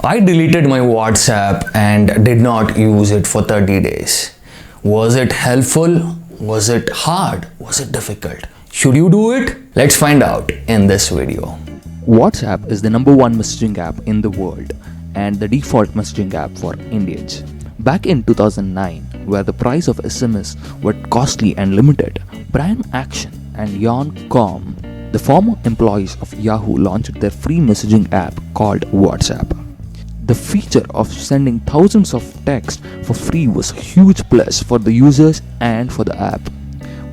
I deleted my WhatsApp and did not use it for 30 days. Was it helpful? Was it hard? Was it difficult? Should you do it? Let's find out in this video. WhatsApp is the #1 messaging app in the world and the default messaging app for Indians. Back in 2009, where the price of SMS were costly and limited, Brian Action and Jan Koum, the former employees of Yahoo, launched their free messaging app called WhatsApp. The feature of sending thousands of texts for free was a huge plus for the users and for the app.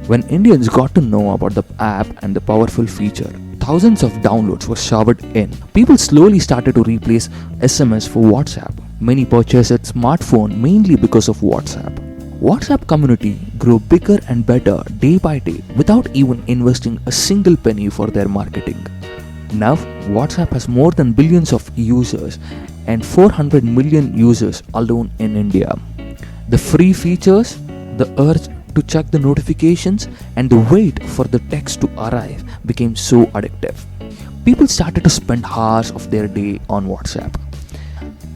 When Indians got to know about the app and the powerful feature, thousands of downloads were showered in. People slowly started to replace SMS for WhatsApp. Many purchased a smartphone mainly because of WhatsApp. WhatsApp community grew bigger and better day by day without even investing a single penny for their marketing. Now, WhatsApp has more than billions of users and 400 million users alone in India. The free features, the urge to check the notifications, and the wait for the text to arrive became so addictive. People started to spend hours of their day on WhatsApp.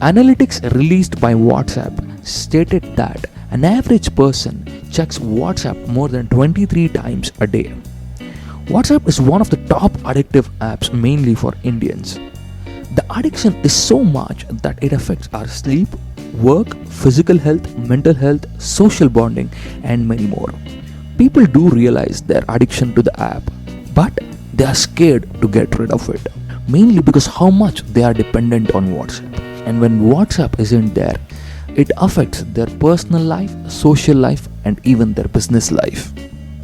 Analytics released by WhatsApp stated that an average person checks WhatsApp more than 23 times a day. WhatsApp is one of the top addictive apps mainly for Indians. The addiction is so much that it affects our sleep, work, physical health, mental health, social bonding, and many more. People do realize their addiction to the app, but they are scared to get rid of it, mainly because how much they are dependent on WhatsApp. And when WhatsApp isn't there, it affects their personal life, social life, and even their business life.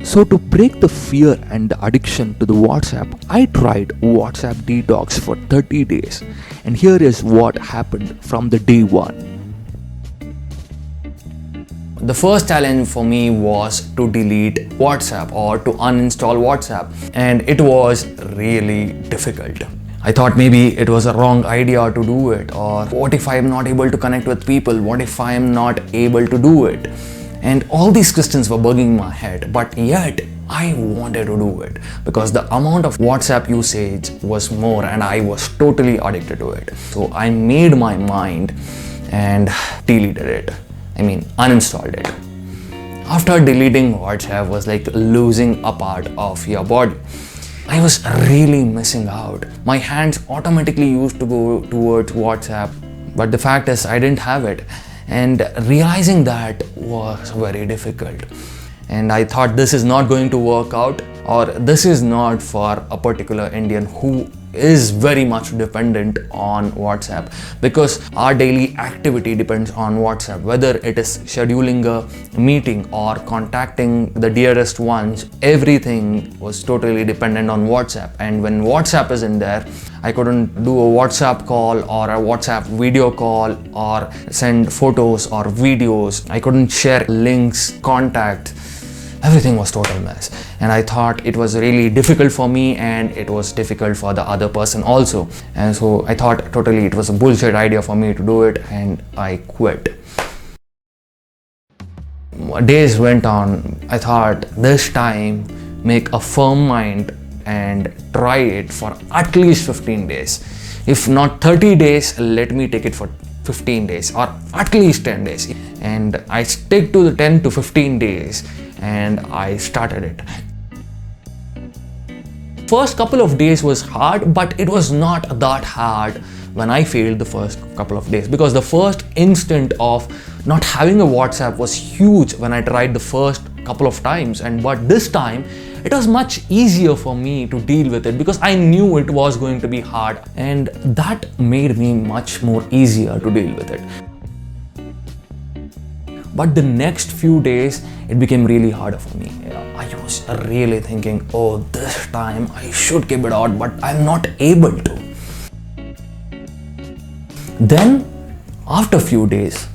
So to break the fear and the addiction to the WhatsApp, I tried WhatsApp DETOX for 30 days. And here is what happened from the day one. The first challenge for me was to delete WhatsApp or to uninstall WhatsApp, and it was really difficult. I thought maybe it was a wrong idea to do it, or what if I am not able to connect with people? What if I am not able to do it? And all these questions were bugging my head, but yet I wanted to do it because the amount of WhatsApp usage was more and I was totally addicted to it. So I made my mind and deleted it. Uninstalled it. After deleting WhatsApp was like losing a part of your body. I was really missing out. My hands automatically used to go towards WhatsApp, but the fact is I didn't have it. And realizing that was very difficult. And I thought this is not going to work out, or this is not for a particular Indian who is very much dependent on WhatsApp, because our daily activity depends on WhatsApp, whether it is scheduling a meeting or contacting the dearest ones. Everything was totally dependent on WhatsApp, and when WhatsApp isn't there, I couldn't do a WhatsApp call or a WhatsApp video call or send photos or videos. I couldn't share links, contact. Everything was total mess, and I thought it was really difficult for me and it was difficult for the other person also. And so I thought totally it was a bullshit idea for me to do it, and I quit. Days went on. I thought this time make a firm mind and try it for at least 15 days. If not 30 days, let me take it for 15 days or at least 10 days. And I stick to the 10 to 15 days and I started it. First couple of days was hard, but it was not that hard when I failed the first couple of days, because the first instant of not having a WhatsApp was huge when I tried the first couple of times, but this time it was much easier for me to deal with it because I knew it was going to be hard, and that made me much more easier to deal with it. But the next few days it became really harder for me. I was really thinking, oh, this time I should keep it out, but I'm not able to. Then after a few days,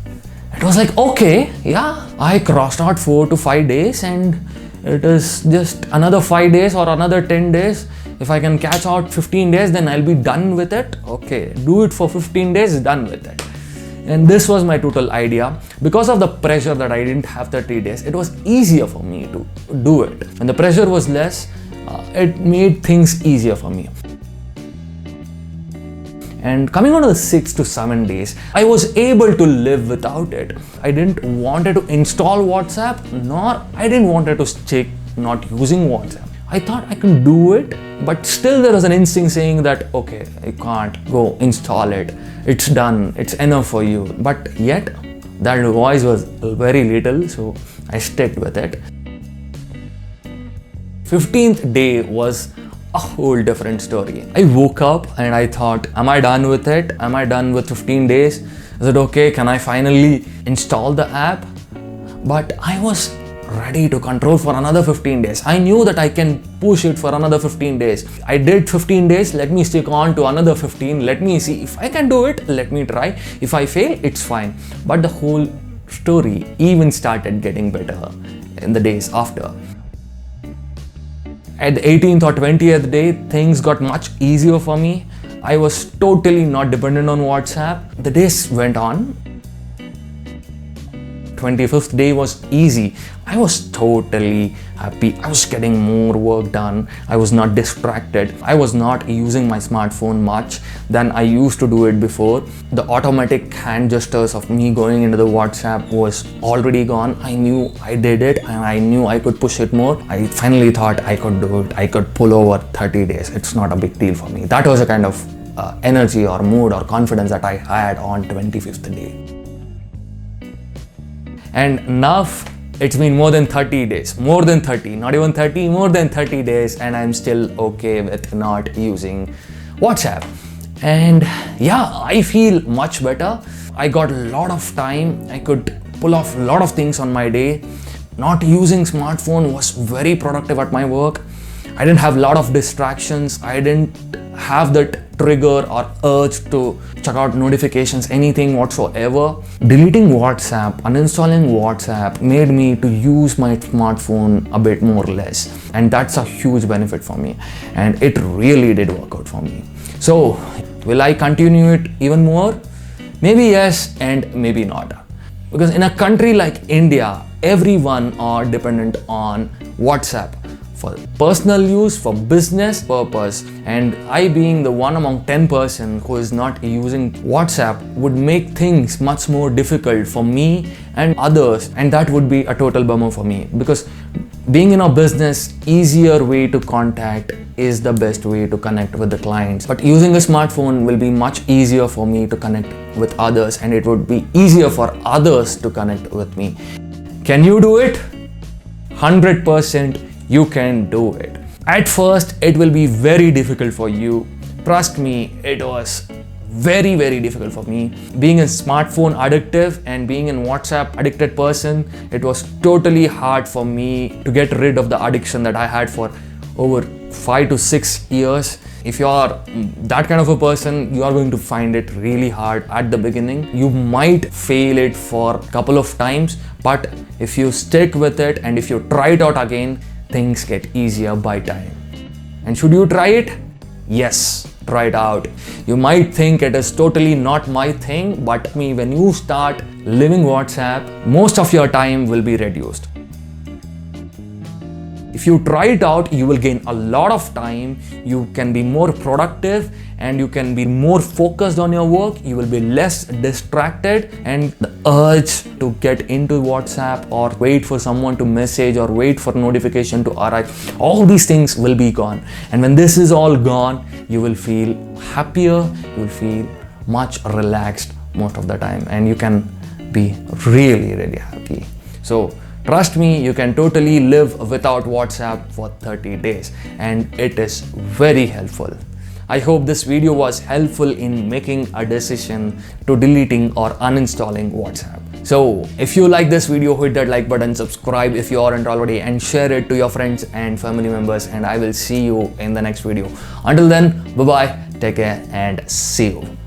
it was like, okay, yeah, I crossed out 4 to 5 days and it is just another 5 days or another 10 days. If I can catch out 15 days, then I'll be done with it. Okay, do it for 15 days, done with it. And this was my total idea. Because of the pressure that I didn't have 30 days, it was easier for me to do it. When the pressure was less, it made things easier for me. And coming on to the 6 to 7 days, I was able to live without it. I didn't wanted to install WhatsApp, nor I didn't wanted to stick not using WhatsApp. I thought I could do it, but still there was an instinct saying that, okay, you can't go install it. It's done. It's enough for you. But yet, that voice was very little, so I stuck with it. 15th day was a whole different story. I woke up and I thought, am I done with it? Am I done with 15 days? Is it okay? Can I finally install the app? But I was ready to control for another 15 days. I knew that I can push it for another 15 days. I did 15 days. Let me stick on to another 15. Let me see if I can do it. Let me try. If I fail, it's fine. But the whole story even started getting better in the days after. At the 18th or 20th day, things got much easier for me. I was totally not dependent on WhatsApp. The days went on. 25th day was easy. I was totally happy. I was getting more work done. I was not distracted. I was not using my smartphone much than I used to do it before. The automatic hand gestures of me going into the WhatsApp was already gone. I knew I did it and I knew I could push it more. I finally thought I could do it. I could pull over 30 days. It's not a big deal for me. That was a kind of energy or mood or confidence that I had on 25th day. And now it's been more than 30 days, more than 30, not even 30, more than 30 days, and I'm still okay with not using WhatsApp. And yeah, I feel much better. I got a lot of time. I could pull off a lot of things on my day. Not using smartphone was very productive at my work. I didn't have a lot of distractions. I didn't have that trigger or urge to check out notifications, anything whatsoever. Deleting WhatsApp, uninstalling WhatsApp made me to use my smartphone a bit more or less. And that's a huge benefit for me. And it really did work out for me. So, will I continue it even more? Maybe yes and maybe not. Because in a country like India, everyone are dependent on WhatsApp for personal use, for business purpose, and I being the one among 10% who is not using WhatsApp would make things much more difficult for me and others, and that would be a total bummer for me, because being in a business, easier way to contact is the best way to connect with the clients, but using a smartphone will be much easier for me to connect with others, and it would be easier for others to connect with me. Can you do it? 100% you can do it. At first, it will be very difficult for you. Trust me, it was very, very difficult for me. Being a smartphone addictive and being a WhatsApp addicted person, it was totally hard for me to get rid of the addiction that I had for over 5 to 6 years. If you are that kind of a person, you are going to find it really hard at the beginning. You might fail it for a couple of times, but if you stick with it and if you try it out again, things get easier by time. And should you try it? Yes, try it out. You might think it is totally not my thing, but when you start living WhatsApp, most of your time will be reduced. If you try it out, you will gain a lot of time, you can be more productive and you can be more focused on your work, you will be less distracted, and the urge to get into WhatsApp or wait for someone to message or wait for notification to arrive, all these things will be gone. And when this is all gone, you will feel happier, you will feel much relaxed most of the time, and you can be really, really happy. So trust me, you can totally live without WhatsApp for 30 days, and it is very helpful. I hope this video was helpful in making a decision to deleting or uninstalling WhatsApp. So if you like this video, hit that like button, subscribe if you aren't already, and share it to your friends and family members, and I will see you in the next video. Until then, bye bye, take care and see you.